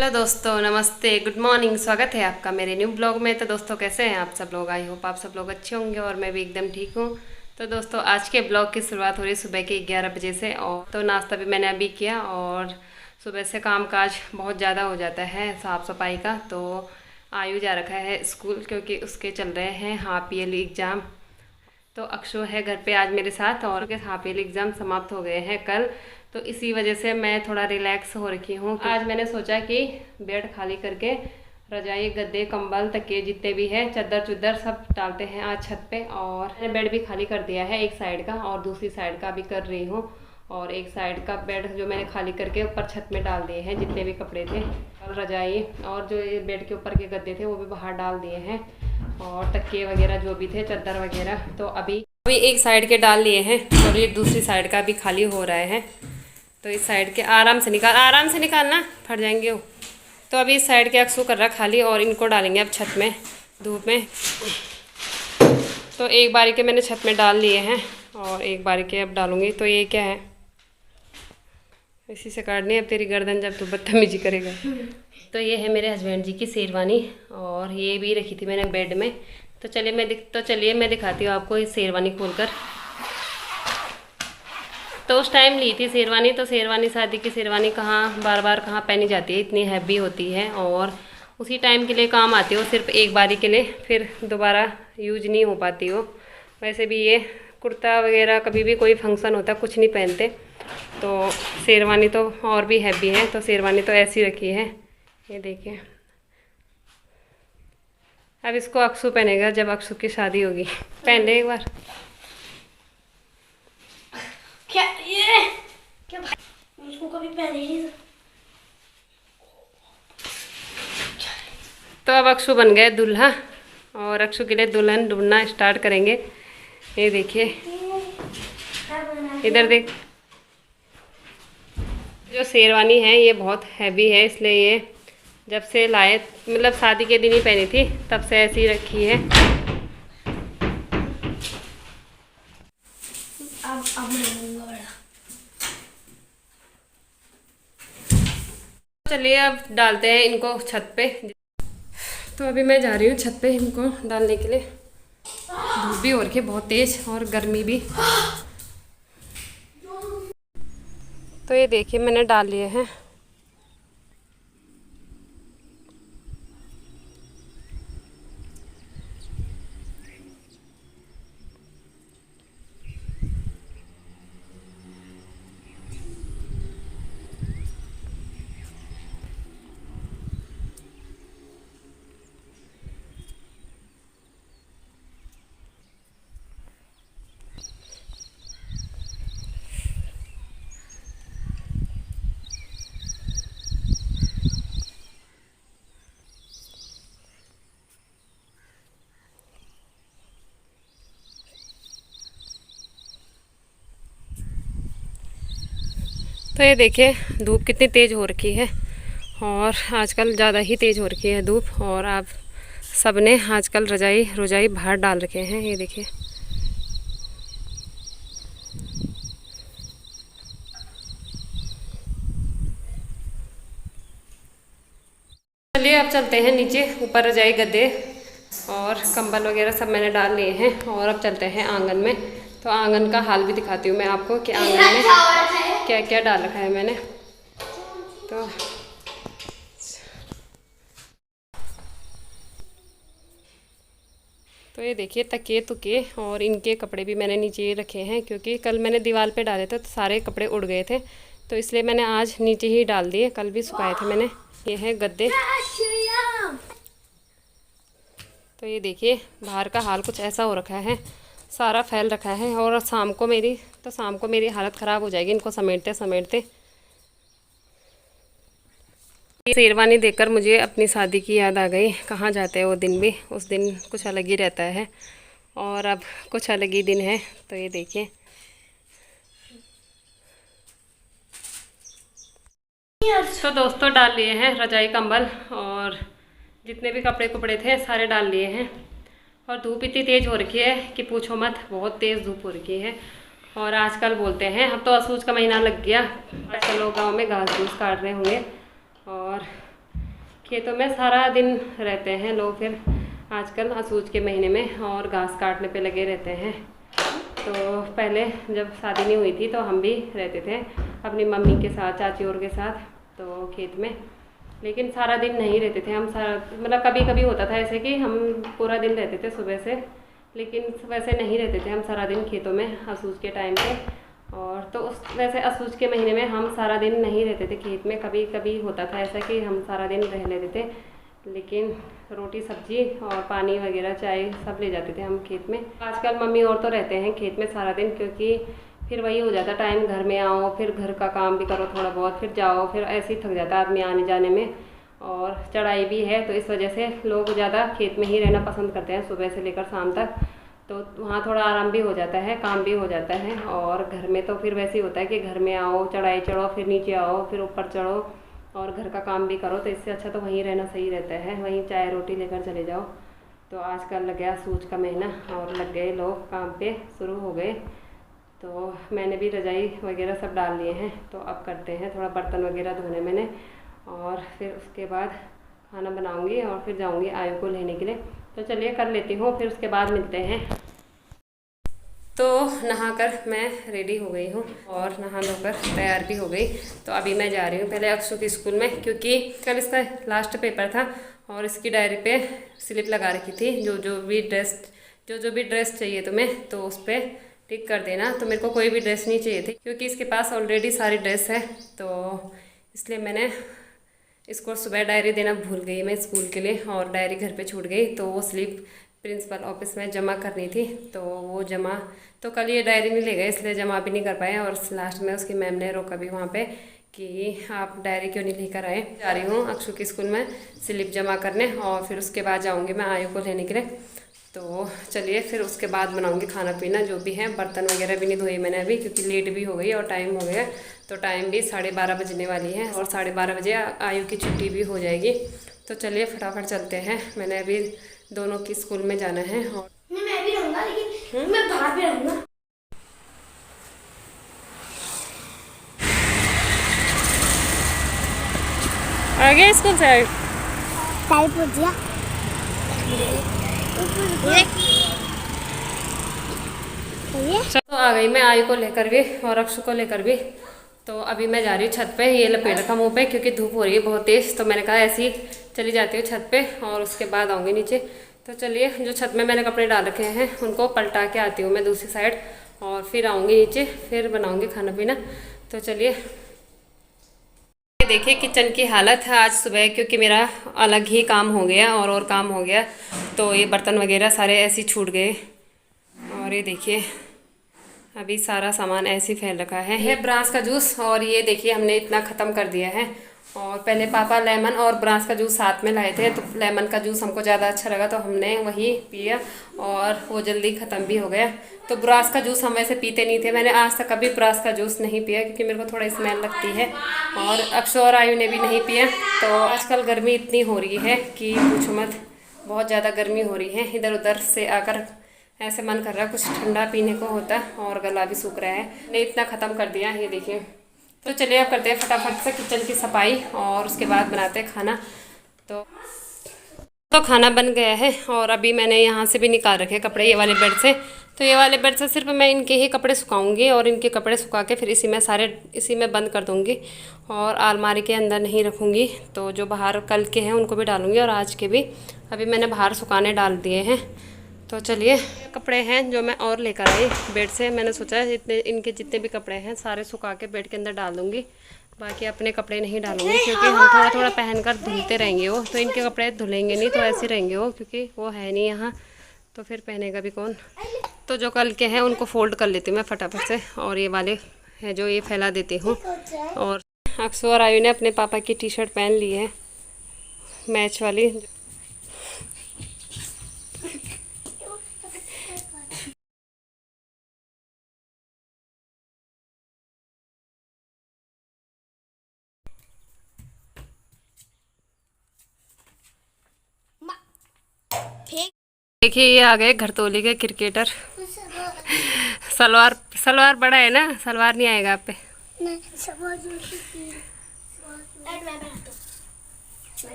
Hello दोस्तों, नमस्ते, good morning. स्वागत है आपका मेरे न्यू ब्लॉग में। तो दोस्तों कैसे हैं आप सब लोग? आई होप आप सब लोग अच्छे होंगे और मैं भी एकदम ठीक हूँ। तो दोस्तों आज के ब्लॉग की शुरुआत हो रही सुबह के 11 बजे से। और तो नाश्ता भी मैंने अभी किया और सुबह से काम काज बहुत ज़्यादा हो जाता है साफ़ सफाई का। तो आयु जा रखा है स्कूल क्योंकि उसके चल रहे हैं हाफ ईयरली एग्ज़ाम। तो अक्षु है घर पे आज मेरे साथ और के हाफ ईयरली एग्ज़ाम समाप्त हो गए हैं कल। तो इसी वजह से मैं थोड़ा रिलैक्स हो रखी हूँ। आज मैंने सोचा कि बेड खाली करके रजाई गद्दे कंबल तकिए जितने भी है चादर चुदर सब डालते हैं आज छत पे। और मैंने बेड भी खाली कर दिया है एक साइड का और दूसरी साइड का भी कर रही हूँ। और एक साइड का बेड जो मैंने खाली करके ऊपर छत में डाल दिए हैं जितने भी कपड़े थे और रजाई और जो ये बेड के ऊपर के गद्दे थे वो भी बाहर डाल दिए हैं और तकिए वगैरह जो भी थे चादर वगैरह। तो अभी एक साइड के डाल लिए हैं और ये दूसरी साइड का भी खाली हो रहा है। तो इस साइड के आराम से निकालना, फट जाएंगे वो। तो अभी इस साइड के अक्सू कर रहा खाली और इनको डालेंगे अब छत में धूप में। तो एक बारी के मैंने छत में डाल लिए हैं और एक बारी के अब डालूंगी। तो ये क्या है, इसी से काटनी है अब तेरी गर्दन जब तू बदतमीजी करेगा। तो ये है मेरे हस्बैंड जी की शेरवानी और ये भी रखी थी मैंने बेड में। तो चलिए मैं दिखाती हूँ आपको इस शेरवानी खोलकर। तो उस टाइम ली थी शेरवानी। तो शेरवानी शादी की शेरवानी कहाँ बार बार कहाँ पहनी जाती है, इतनी हैवी होती है और उसी टाइम के लिए काम आती हो, सिर्फ एक बारी के लिए, फिर दोबारा यूज नहीं हो पाती हो। वैसे भी ये कुर्ता वगैरह कभी भी कोई फंक्शन होता कुछ नहीं पहनते। तो शेरवानी तो और भी हैवी है। तो शेरवानी तो ऐसी रखी है, ये देखिए। अब इसको अक्सू पहनेगा जब अक्सू की शादी होगी। पहन ले एक बार। क्या ये क्या मुझको कभी पहने ही नहीं। तो अब अक्सू बन गए दूल्हा और अक्सू के लिए दुल्हन ढूंढना स्टार्ट करेंगे। ये देखिए, इधर देख। जो शेरवानी है ये बहुत हैवी है, इसलिए ये जब से लाए मतलब शादी के दिन ही पहनी थी तब से ऐसी रखी है। अब मैं बड़ा। चलिए अब डालते हैं इनको छत पे। तो अभी मैं जा रही हूँ छत पे इनको डालने के लिए। धूप भी हो रही है बहुत तेज और गर्मी भी। तो ये देखिए मैंने डाल लिए हैं। तो ये देखिए धूप कितनी तेज़ हो रखी है और आजकल ज़्यादा ही तेज़ हो रखी है धूप। और आप सब ने आजकल रजाई बाहर डाल रखे हैं, ये देखिए। चलिए अब चलते हैं नीचे। ऊपर रजाई गद्दे और कंबल वगैरह सब मैंने डाल लिए हैं और अब चलते हैं आंगन में। तो आंगन का हाल भी दिखाती हूँ मैं आपको कि आंगन में क्या क्या डाल रखा है मैंने। तो ये देखिए तकिए तुकिए और इनके कपड़े भी मैंने नीचे रखे हैं क्योंकि कल मैंने दीवार पे डाले थे तो सारे कपड़े उड़ गए थे। तो इसलिए मैंने आज नीचे ही डाल दिए, कल भी सुखाए थे मैंने। ये है गद्दे। तो ये देखिए बाहर का हाल कुछ ऐसा हो रखा है, सारा फैल रखा है। और शाम को मेरी हालत ख़राब हो जाएगी इनको समेटते समेटते। शेरवानी देखकर मुझे अपनी शादी की याद आ गई। कहाँ जाते हैं वो दिन भी, उस दिन कुछ अलग ही रहता है और अब कुछ अलग ही दिन है। तो ये देखिए तो दोस्तों डाल लिए हैं रजाई कंबल और जितने भी कपड़े कुपड़े थे सारे डाल लिए हैं। और धूप इतनी तेज़ हो रखी है कि पूछो मत, बहुत तेज़ धूप हो रखी है। और आजकल बोलते हैं अब तो असूज का महीना लग गया, आजकल लोग गाँव में घास फूस काट रहे होंगे। और खेतों में सारा दिन रहते हैं लोग फिर आजकल असूज के महीने में, और घास काटने पे लगे रहते हैं। तो पहले जब शादी नहीं हुई थी तो हम भी रहते थे अपनी मम्मी के साथ, चाची और के साथ, तो खेत में। लेकिन सारा दिन नहीं रहते थे हम, सारा मतलब कभी कभी होता था ऐसे कि हम पूरा दिन रहते थे सुबह से, लेकिन वैसे नहीं रहते थे हम सारा दिन खेतों में असूज के टाइम पे। और तो उस वैसे असूज के महीने में हम सारा दिन नहीं रहते थे खेत में, कभी कभी होता था ऐसा कि हम सारा दिन रह लेते थे, लेकिन रोटी सब्जी और पानी वगैरह चाय सब ले जाते थे हम खेत में। आजकल मम्मी और तो रहते हैं खेत में सारा दिन, क्योंकि फिर वही हो जाता टाइम, घर में आओ फिर घर का काम भी करो थोड़ा बहुत, फिर जाओ, फिर ऐसे ही थक जाता आदमी आने जाने में। और चढ़ाई भी है तो इस वजह से लोग ज़्यादा खेत में ही रहना पसंद करते हैं सुबह से लेकर शाम तक। तो वहाँ थोड़ा आराम भी हो जाता है, काम भी हो जाता है। और घर में तो फिर वैसे ही होता है कि घर में आओ, चढ़ाई चढ़ो, फिर नीचे आओ, फिर ऊपर चढ़ो और घर का काम भी करो। तो इससे अच्छा तो वहीं रहना सही रहता है, वहीं चाय रोटी लेकर चले जाओ। तो आजकल लग गया सूच का महीना और लग गए लोग काम पे, शुरू हो गए। तो मैंने भी रजाई वगैरह सब डाल लिए हैं, तो अब करते हैं थोड़ा बर्तन वगैरह धोने मैंने, और फिर उसके बाद खाना बनाऊंगी और फिर जाऊंगी आयु को लेने के लिए। तो चलिए कर लेती हूँ, फिर उसके बाद मिलते हैं। तो नहाकर मैं रेडी हो गई हूँ और नहा धोकर तैयार भी हो गई। तो अभी मैं जा रही हूँ पहले अक्षु की स्कूल में, क्योंकि कल इसका लास्ट पेपर था और इसकी डायरी पे स्लिप लगा रखी थी, जो जो भी ड्रेस चाहिए तुम्हें तो उस पर टिक कर देना। तो मेरे को कोई भी ड्रेस नहीं चाहिए थी, क्योंकि इसके पास ऑलरेडी सारी ड्रेस है, तो इसलिए मैंने इसको सुबह डायरी देना भूल गई मैं स्कूल के लिए, और डायरी घर पे छूट गई। तो वो स्लिप प्रिंसिपल ऑफिस में जमा करनी थी, तो वो जमा तो कल ये डायरी नहीं ले गए, इसलिए जमा भी नहीं कर पाए। और लास्ट में उसकी मैम ने रोका भी वहाँ पे कि आप डायरी क्यों नहीं लेकर आए। जा रही हूँ अक्षु की स्कूल में स्लिप जमा करने, और फिर उसके बाद जाऊँगी मैं आयु को लेने के लिए। तो चलिए फिर उसके बाद बनाऊंगी खाना पीना जो भी है। बर्तन वगैरह भी नहीं धोए मैंने अभी, क्योंकि लेट भी हो गई और टाइम हो गया। तो टाइम भी 12:30 बजने वाली है, और 12:30 बजे आयु की छुट्टी भी हो जाएगी। तो चलिए फटाफट चलते हैं, मैंने अभी दोनों की स्कूल में जाना है। और मैं भी रहूंगा, लेकिन मैं बाहर भी रहूंगा। आ गए स्कूल से? आयु तो आ गई मैं आयु को लेकर भी और अक्षु को लेकर भी। तो अभी मैं जा रही हूँ छत पे, ये लपेट रखा मुँह पे क्योंकि धूप हो रही है बहुत तेज़। तो मैंने कहा ऐसे ही चली जाती हूँ छत पे और उसके बाद आऊँगी नीचे। तो चलिए जो छत में मैंने कपड़े डाल रखे हैं उनको पलटा के आती हूँ मैं दूसरी साइड, और फिर आऊँगी नीचे, फिर बनाऊँगी खाना पीना। तो चलिए देखिए किचन की हालत है आज सुबह, क्योंकि मेरा अलग ही काम हो गया और काम हो गया। तो ये बर्तन वगैरह सारे ऐसे ही छूट गए, और ये देखिए अभी सारा सामान ऐसे ही फैल रखा है। ये ब्रांस का जूस, और ये देखिए हमने इतना ख़त्म कर दिया है। और पहले पापा लेमन और ब्रांस का जूस साथ में लाए थे, तो लेमन का जूस हमको ज़्यादा अच्छा लगा तो हमने वही पिया, और वो जल्दी ख़त्म भी हो गया। तो ब्रांस का जूस हम वैसे पीते नहीं थे, मैंने आज तक कभी ब्रांस का जूस नहीं पिया, क्योंकि मेरे को थोड़ा स्मेल लगती है। और अक्षु और आयु ने भी नहीं पिया। तो आजकल गर्मी इतनी हो रही है कि पूछो मत, बहुत ज़्यादा गर्मी हो रही है। इधर उधर से आकर ऐसे मन कर रहा है कुछ ठंडा पीने को होता, और गला भी सूख रहा है। मैंने इतना ख़त्म कर दिया, ये देखिए। तो चलिए अब करते हैं फटाफट से किचन की सफाई, और उसके बाद बनाते हैं खाना। तो खाना बन गया है, और अभी मैंने यहाँ से भी निकाल रखे कपड़े ये वाले बेड से। तो ये वाले बेड से सिर्फ मैं इनके ही कपड़े सुखाऊंगी, और इनके कपड़े सुखा के फिर इसी में बंद कर दूँगी, और अलमारी के अंदर नहीं रखूँगी। तो जो बाहर कल के हैं उनको भी डालूँगी, और आज के भी अभी मैंने बाहर सुखाने डाल दिए हैं। तो चलिए कपड़े हैं जो मैं और लेकर आई बेड से, मैंने सोचा इनके जितने भी कपड़े हैं सारे सुखा के बेड के अंदर डाल दूँगी, बाकी अपने कपड़े नहीं डालूँगी, क्योंकि हम थोड़ा थोड़ा पहनकर धुलते रहेंगे वो, तो इनके कपड़े धुलेंगे नहीं, तो ऐसे रहेंगे वो, क्योंकि वो है नहीं यहाँ, तो फिर पहनेगा भी कौन। तो जो कल के हैं उनको फ़ोल्ड कर लेती हूँ मैं फटाफट से, और ये वाले हैं जो ये फैला देती हूँ। और अक्षु और आयु ने अपने पापा की टी शर्ट पहन ली है मैच वाली। देखिए ये आ गए घरतोली के क्रिकेटर। सलवार बड़ा है ना, सलवार नहीं आएगा आप पे।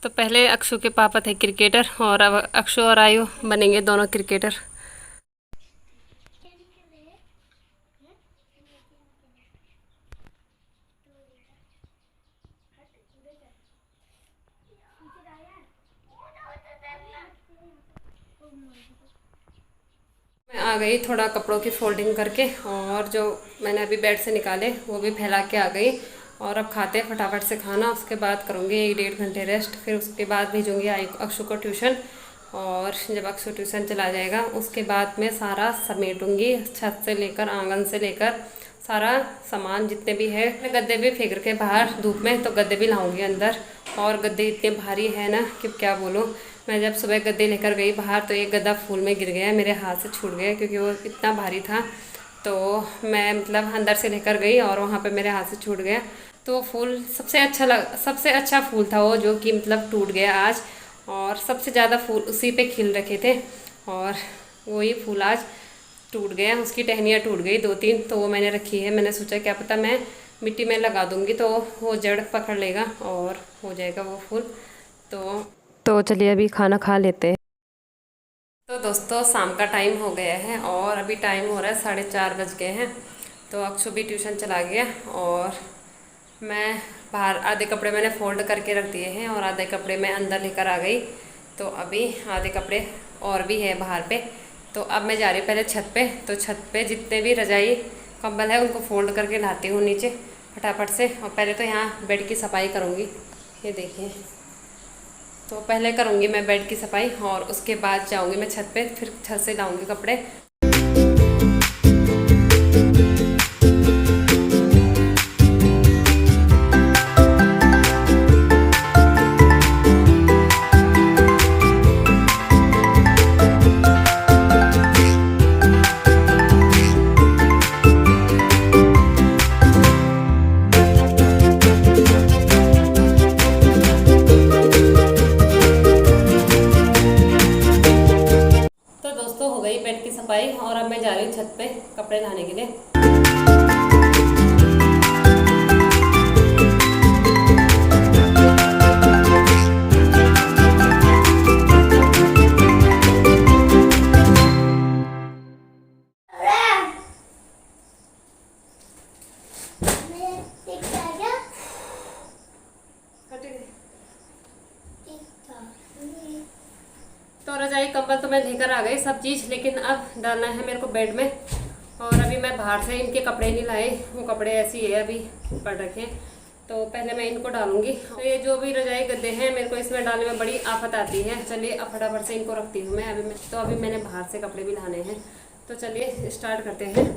तो पहले अक्षु के पापा थे क्रिकेटर और अब अक्षु और आयु बनेंगे दोनों क्रिकेटर। मैं आ गई थोड़ा कपड़ों की फोल्डिंग करके, और जो मैंने अभी बेड से निकाले वो भी फैला के आ गई। और अब खाते हैं फटाफट से खाना, उसके बाद करूँगी 1-1.5 घंटे रेस्ट, फिर उसके बाद भेजूँगी अक्षु को ट्यूशन। और जब अक्षु ट्यूशन चला जाएगा उसके बाद मैं सारा समेटूँगी, छत से लेकर आंगन से लेकर सारा सामान जितने भी है। मैं गद्दे भी फेंक के बाहर धूप में, तो गद्दे भी लाऊंगी अंदर। और गद्दे इतने भारी है ना कि क्या बोलूँ। मैं जब सुबह गद्दे लेकर गई बाहर तो एक गद्दा फूल में गिर गया, मेरे हाथ से छूट गया क्योंकि वो इतना भारी था। तो मैं मतलब अंदर से लेकर गई और वहाँ पे मेरे हाथ से छूट गया। तो फूल सबसे अच्छा फूल था वो, जो कि मतलब टूट गया आज। और सबसे ज़्यादा फूल उसी पे खिल रखे थे, और वही फूल आज टूट गया। उसकी टहनियाँ टूट गई 2-3, तो वो मैंने रखी है। मैंने सोचा क्या पता मैं मिट्टी में लगा दूँगी तो वो जड़ पकड़ लेगा और हो जाएगा वो फूल। तो चलिए अभी खाना खा लेते हैं। तो दोस्तों शाम का टाइम हो गया है और अभी टाइम हो रहा है 4:30 बज गए हैं। तो अक्षु भी ट्यूशन चला गया और मैं बाहर आधे कपड़े मैंने फोल्ड करके रख दिए हैं और आधे कपड़े मैं अंदर लेकर आ गई। तो अभी आधे कपड़े और भी है बाहर पे। तो अब मैं जा रही हूँ पहले छत पे। तो छत पे जितने भी रजाई कंबल है उनको फोल्ड करके लाती हूँ नीचे फटाफट से। और पहले तो यहाँ बेड की सफाई करूँगी, ये देखिए। तो पहले करूँगी मैं बेड की सफाई और उसके बाद जाऊँगी मैं छत पे, फिर छत से लाऊँगी कपड़े। बेड की सफाई और अब मैं जा रही हूँ छत पे कपड़े लाने के लिए। तो रजाई कंबल तो मैं लेकर आ गई सब चीज़, लेकिन अब डालना है मेरे को बेड में। और अभी मैं बाहर से इनके कपड़े नहीं लाए, वो कपड़े ऐसे ही है अभी पड़ रखे हैं। तो पहले मैं इनको डालूंगी। तो ये जो भी रजाई गद्दे हैं मेरे को इसमें डालने में बड़ी आफत आती है। चलिए अब फटाफट से इनको रखती हूँ मैं। अभी मैंने बाहर से कपड़े भी लाने हैं। तो चलिए स्टार्ट करते हैं।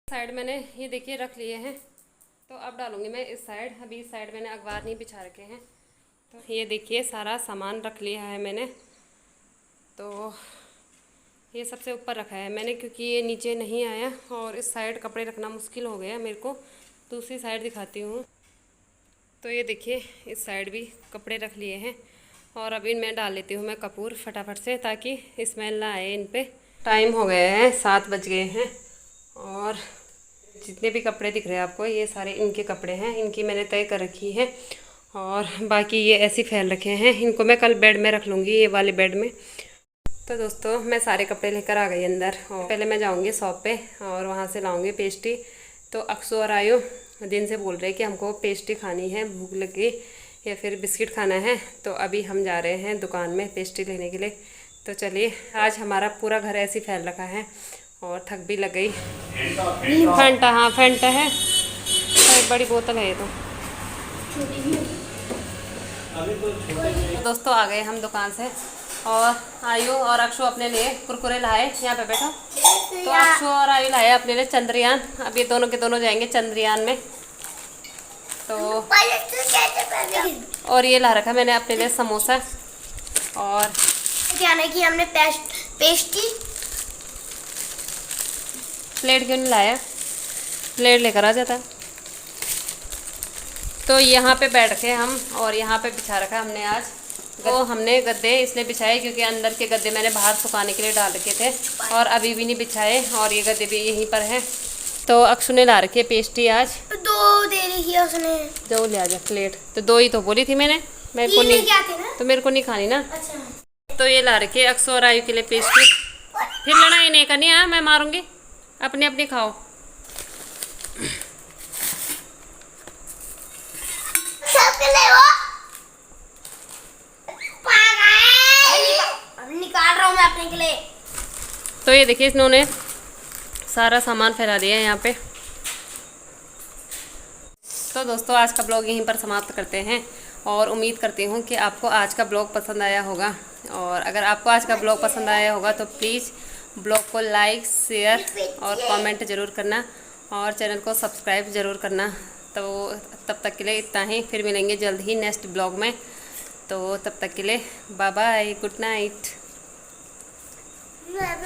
साइड मैंने ये देखिए रख लिए हैं। तो अब डालूंगी मैं इस साइड। अभी इस साइड मैंने अखबार नहीं बिछा रखे हैं। तो ये देखिए सारा सामान रख लिया है मैंने। तो ये सबसे ऊपर रखा है मैंने क्योंकि ये नीचे नहीं आया और इस साइड कपड़े रखना मुश्किल हो गया मेरे को। दूसरी साइड दिखाती हूँ। तो ये देखिए इस साइड भी कपड़े रख लिए हैं और अब इनमें डाल लेती हूँ मैं कपूर फटाफट से, ताकि स्मेल ना आए इन पे। टाइम हो गया है 7 बज गए हैं और जितने भी कपड़े दिख रहे हैं आपको ये सारे इनके कपड़े हैं। इनकी मैंने तय कर रखी है और बाकी ये ऐसे फैल रखे हैं। इनको मैं कल बेड में रख लूँगी, ये वाले बेड में। तो दोस्तों मैं सारे कपड़े लेकर आ गई अंदर और पहले मैं जाऊँगी शॉप पे और वहाँ से लाऊँगी पेस्ट्री। तो अक्षु और आयु दिन से बोल रहे कि हमको पेस्ट्री खानी है, भूख लगी, या फिर बिस्किट खाना है। तो अभी हम जा रहे हैं दुकान में पेस्ट्री लेने के लिए। तो चलिए, आज हमारा पूरा घर ऐसे ही फैल रखा है और थक भी लग गई। फैंटा, हाँ फैंटा है, तो एक बड़ी बोतल है ये तो। दोस्तों आ गए हम दुकान से और आयु और अक्षु अपने लिए कुरकुरे लाए। यहाँ पे बैठो। तो अक्षु और आयु लाए अपने लिए चंद्रयान। अब ये दोनों के दोनों जाएंगे चंद्रयान में। तो पहले तो कैसे पहले और ये ला रखा मैंने अपने लिए समोसा। और क्या है कि हमने पेस्ट्री प्लेट क्यों नहीं लाया, प्लेट लेकर आ जाता। तो यहाँ पे बैठ के हम, और यहाँ पे बिछा रखा हमने आज, तो हमने गद्दे इसलिए बिछाए क्योंकि अंदर के गद्दे मैंने बाहर सुखाने के लिए डाल रखे थे और अभी भी नहीं बिछाए, और ये गद्दे भी यहीं पर हैं। तो अक्षु ने ला रखी है पेस्ट्री आज, 2 दे रही है उसने। जो ले आ जा प्लेट, तो 2 ही तो बोली थी मैंने, मेरे को नहीं, क्या थे ना? तो मेरे को नहीं खानी ना। अच्छा तो ये ला रखी है अक्षु और आयु के लिए पेस्ट्री। फिर लड़ाई नहीं करनी है, मैं मारूंगी, अपनी अपनी खाओ। सबके लिए वो पागल निकाल रहा हूँ मैं अपने के लिए। तो ये देखिए इन्होंने सारा सामान फैला दिया है यहाँ पे। तो दोस्तों आज का ब्लॉग यहीं पर समाप्त करते हैं, और उम्मीद करती हूँ कि आपको आज का ब्लॉग पसंद आया होगा। और अगर आपको आज का ब्लॉग पसंद आया होगा तो प्लीज़ ब्लॉग को लाइक, शेयर और कमेंट ज़रूर करना, और चैनल को सब्सक्राइब ज़रूर करना। तो तब तक के लिए इतना ही, फिर मिलेंगे जल्द ही नेक्स्ट ब्लॉग में। तो तब तक के लिए बाय बाय, गुड नाइट। मैं